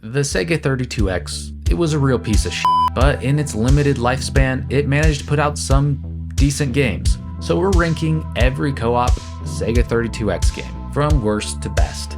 The Sega 32X, it was a real piece of shit, but in its limited lifespan, it managed to put out some decent games. So we're ranking every co-op Sega 32X game, from worst to best.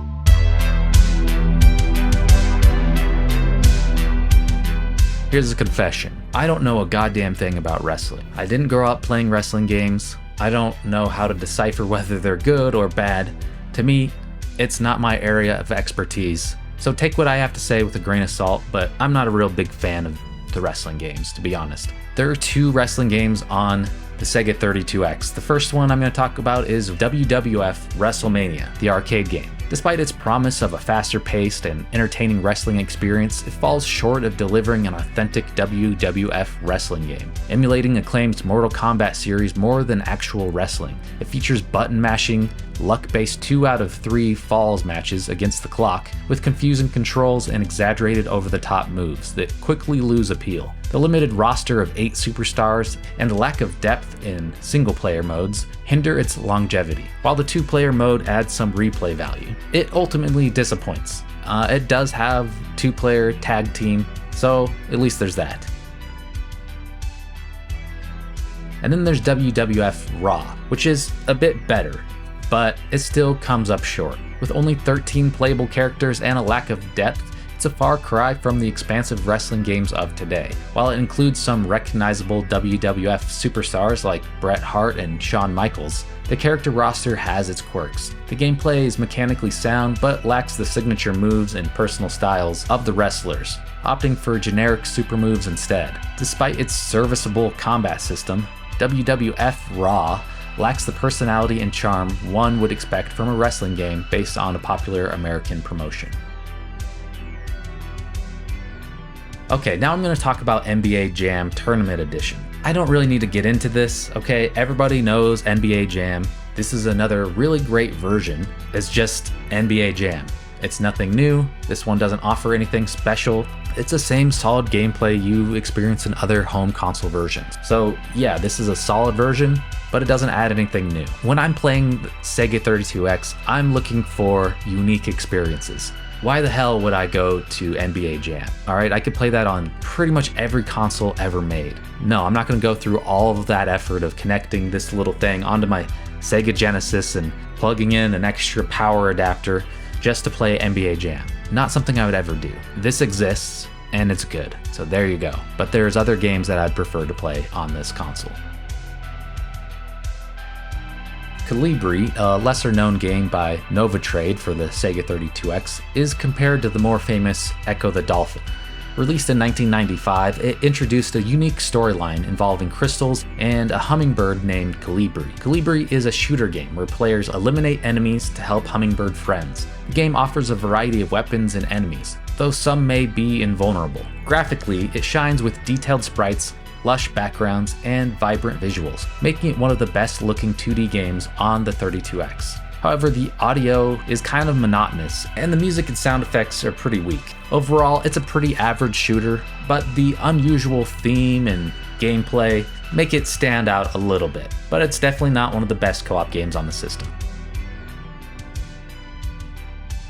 Here's a confession. I don't know a goddamn thing about wrestling. I didn't grow up playing wrestling games. I don't know how to decipher whether they're good or bad. To me, it's not my area of expertise. So take what I have to say with a grain of salt, but I'm not a real big fan of the wrestling games, to be honest. There are two wrestling games on the Sega 32X. The first one I'm going to talk about is WWF WrestleMania, the arcade game. Despite its promise of a faster paced and entertaining wrestling experience, it falls short of delivering an authentic WWF wrestling game, emulating acclaimed Mortal Kombat series more than actual wrestling. It features button mashing, luck-based 2 out of 3 falls matches against the clock, with confusing controls and exaggerated over-the-top moves that quickly lose appeal. The limited roster of 8 superstars and the lack of depth in single-player modes hinder its longevity, while the 2-player mode adds some replay value. It ultimately disappoints. It does have 2-player tag team, so at least there's that. And then there's WWF Raw, which is a bit better, but it still comes up short. With only 13 playable characters and a lack of depth, it's a far cry from the expansive wrestling games of today. While it includes some recognizable WWF superstars like Bret Hart and Shawn Michaels, the character roster has its quirks. The gameplay is mechanically sound, but lacks the signature moves and personal styles of the wrestlers, opting for generic super moves instead. Despite its serviceable combat system, WWF Raw lacks the personality and charm one would expect from a wrestling game based on a popular American promotion. Okay, now I'm going to talk about NBA Jam Tournament Edition. I don't really need to get into this, okay? Everybody knows NBA Jam. This is another really great version. It's just NBA Jam. It's nothing new. This one doesn't offer anything special. It's the same solid gameplay you experience in other home console versions. So yeah, this is a solid version, but it doesn't add anything new. When I'm playing Sega 32X, I'm looking for unique experiences. Why the hell would I go to NBA Jam? Alright, I could play that on pretty much every console ever made. No, I'm not going to go through all of that effort of connecting this little thing onto my Sega Genesis and plugging in an extra power adapter just to play NBA Jam. Not something I would ever do. This exists, and it's good, so there you go. But there's other games that I'd prefer to play on this console. Kalibri, a lesser-known game by Novatrade for the Sega 32X, is compared to the more famous Echo the Dolphin. Released in 1995, it introduced a unique storyline involving crystals and a hummingbird named Kalibri. Kalibri is a shooter game where players eliminate enemies to help hummingbird friends. The game offers a variety of weapons and enemies, though some may be invulnerable. Graphically, it shines with detailed sprites, lush backgrounds, and vibrant visuals, making it one of the best looking 2D games on the 32X. However, the audio is kind of monotonous, and the music and sound effects are pretty weak. Overall, it's a pretty average shooter, but the unusual theme and gameplay make it stand out a little bit. But it's definitely not one of the best co-op games on the system.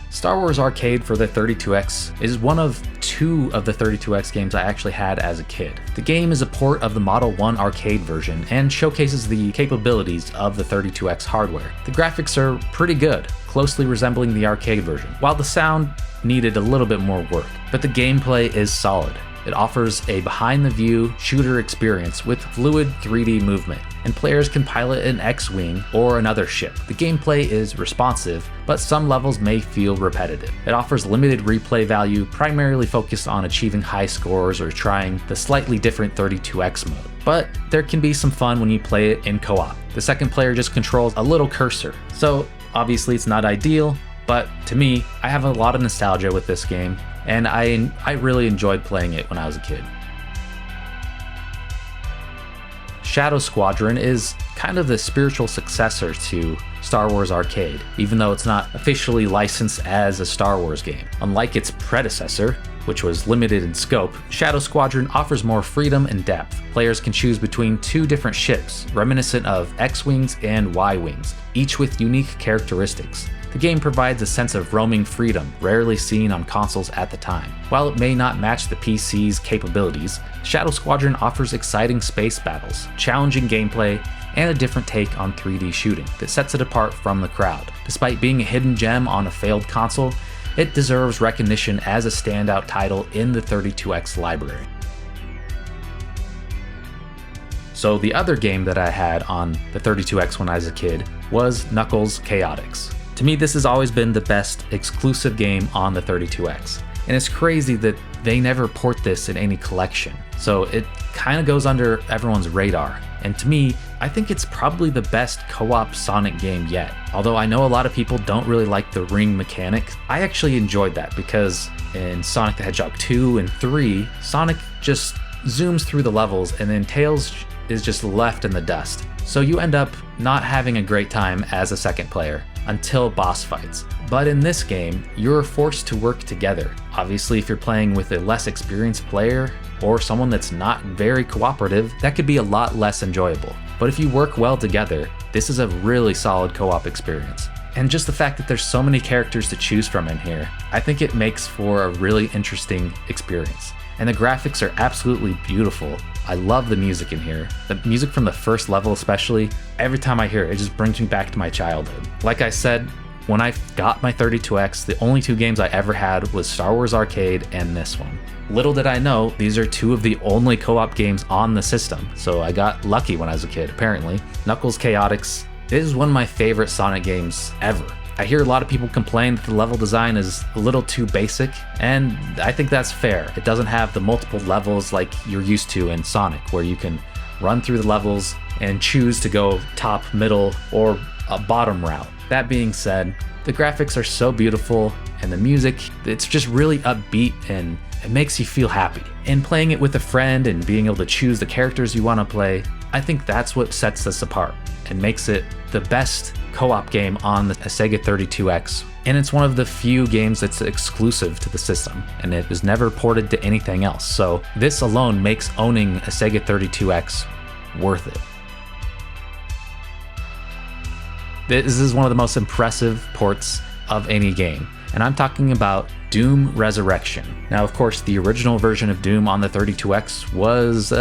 Star Wars Arcade for the 32X is one of 2 of the 32X games I actually had as a kid. The game is a port of the Model 1 arcade version and showcases the capabilities of the 32X hardware. The graphics are pretty good, closely resembling the arcade version, while the sound needed a little bit more work, but the gameplay is solid. It offers a behind-the-view shooter experience with fluid 3D movement, and players can pilot an X-Wing or another ship. The gameplay is responsive, but some levels may feel repetitive. It offers limited replay value, primarily focused on achieving high scores or trying the slightly different 32X mode. But there can be some fun when you play it in co-op. The second player just controls a little cursor, so obviously it's not ideal, but to me, I have a lot of nostalgia with this game, and I really enjoyed playing it when I was a kid. Shadow Squadron is kind of the spiritual successor to Star Wars Arcade, even though it's not officially licensed as a Star Wars game. Unlike its predecessor, which was limited in scope, Shadow Squadron offers more freedom and depth. Players can choose between 2 different ships, reminiscent of X-Wings and Y-Wings, each with unique characteristics. The game provides a sense of roaming freedom rarely seen on consoles at the time. While it may not match the PC's capabilities, Shadow Squadron offers exciting space battles, challenging gameplay, and a different take on 3D shooting that sets it apart from the crowd. Despite being a hidden gem on a failed console, it deserves recognition as a standout title in the 32X library. So the other game that I had on the 32X when I was a kid was Knuckles Chaotix. To me, this has always been the best exclusive game on the 32X. And it's crazy that they never port this in any collection. So it kind of goes under everyone's radar. And to me, I think it's probably the best co-op Sonic game yet. Although I know a lot of people don't really like the ring mechanic, I actually enjoyed that because in Sonic the Hedgehog 2 and 3, Sonic just zooms through the levels and then Tails is just left in the dust. So you end up not having a great time as a second player until boss fights. But in this game, you're forced to work together. Obviously, if you're playing with a less experienced player or someone that's not very cooperative, that could be a lot less enjoyable. But if you work well together, this is a really solid co-op experience. And just the fact that there's so many characters to choose from in here, I think it makes for a really interesting experience. And the graphics are absolutely beautiful. I love the music in here. The music from the first level especially, every time I hear it, it just brings me back to my childhood. Like I said, when I got my 32X, the only two games I ever had was Star Wars Arcade and this one. Little did I know, these are two of the only co-op games on the system, so I got lucky when I was a kid, apparently. Knuckles Chaotix is one of my favorite Sonic games ever. I hear a lot of people complain that the level design is a little too basic, and I think that's fair. It doesn't have the multiple levels like you're used to in Sonic, where you can run through the levels and choose to go top, middle, or a bottom route. That being said, the graphics are so beautiful, and the music, it's just really upbeat and it makes you feel happy. And playing it with a friend and being able to choose the characters you want to play, I think that's what sets this apart and makes it the best co-op game on the Sega 32X. And it's one of the few games that's exclusive to the system, and it was never ported to anything else. So this alone makes owning a Sega 32X worth it. This is one of the most impressive ports of any game, and I'm talking about Doom Resurrection. Now, of course, the original version of Doom on the 32X was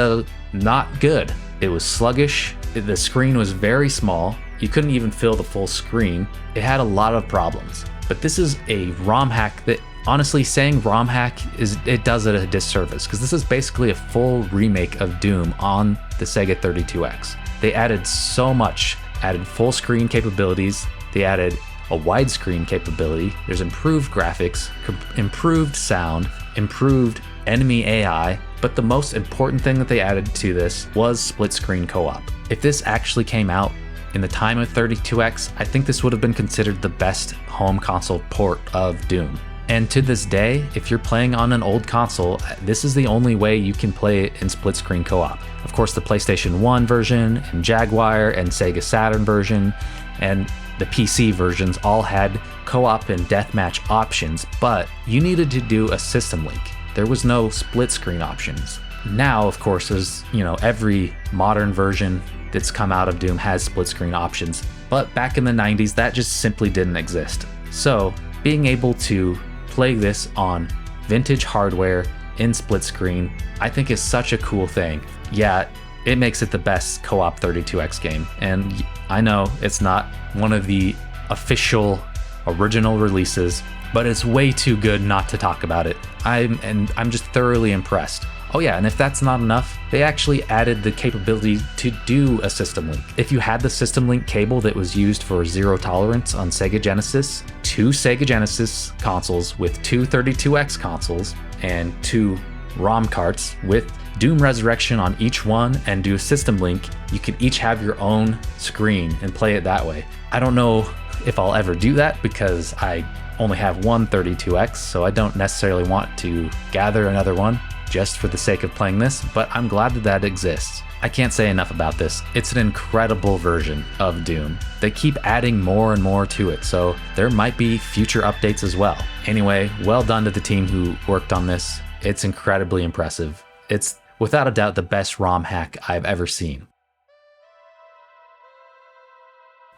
not good. It was sluggish, the screen was very small, you couldn't even fill the full screen, it had a lot of problems. But this is a ROM hack that, honestly, saying ROM hack, it does it a disservice, because this is basically a full remake of Doom on the Sega 32X. They added so much, added full screen capabilities, they added a widescreen capability, there's improved graphics, improved sound, improved enemy AI, but the most important thing that they added to this was split screen co-op. If this actually came out in the time of 32X, I think this would have been considered the best home console port of Doom. And to this day, if you're playing on an old console, this is the only way you can play it in split screen co-op. Of course, the PlayStation 1 version and Jaguar and Sega Saturn version and the PC versions all had co-op and deathmatch options, but you needed to do a system link. There was no split screen options. Now, of course, there's, every modern version that's come out of Doom has split screen options, but back in the 90s, that just simply didn't exist. So being able to play this on vintage hardware in split screen, I think is such a cool thing. Yeah, it makes it the best co-op 32X game, and I know it's not one of the official original releases, but it's way too good not to talk about it. I'm just thoroughly impressed. Oh yeah, and if that's not enough, they actually added the capability to do a system link. If you had the system link cable that was used for Zero Tolerance on Sega Genesis, 2 Sega Genesis consoles with 2 32X consoles, and 2 ROM carts with Doom Resurrection on each one and do a system link, you can each have your own screen and play it that way. I don't know if I'll ever do that because I only have one 32X, so I don't necessarily want to gather another one just for the sake of playing this, but I'm glad that exists. I can't say enough about this. It's an incredible version of Doom. They keep adding more and more to it, so there might be future updates as well. Anyway, well done to the team who worked on this. It's incredibly impressive. It's without a doubt the best ROM hack I've ever seen.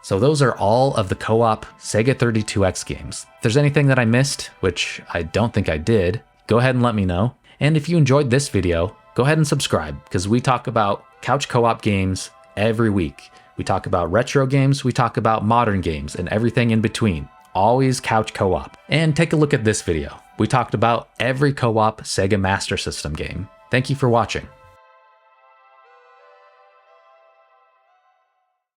So those are all of the co-op Sega 32X games. If there's anything that I missed, which I don't think I did, go ahead and let me know. And if you enjoyed this video, go ahead and subscribe, because we talk about couch co-op games every week. We talk about retro games, we talk about modern games, and everything in between. Always couch co-op. And take a look at this video. We talked about every co-op Sega Master System game. Thank you for watching.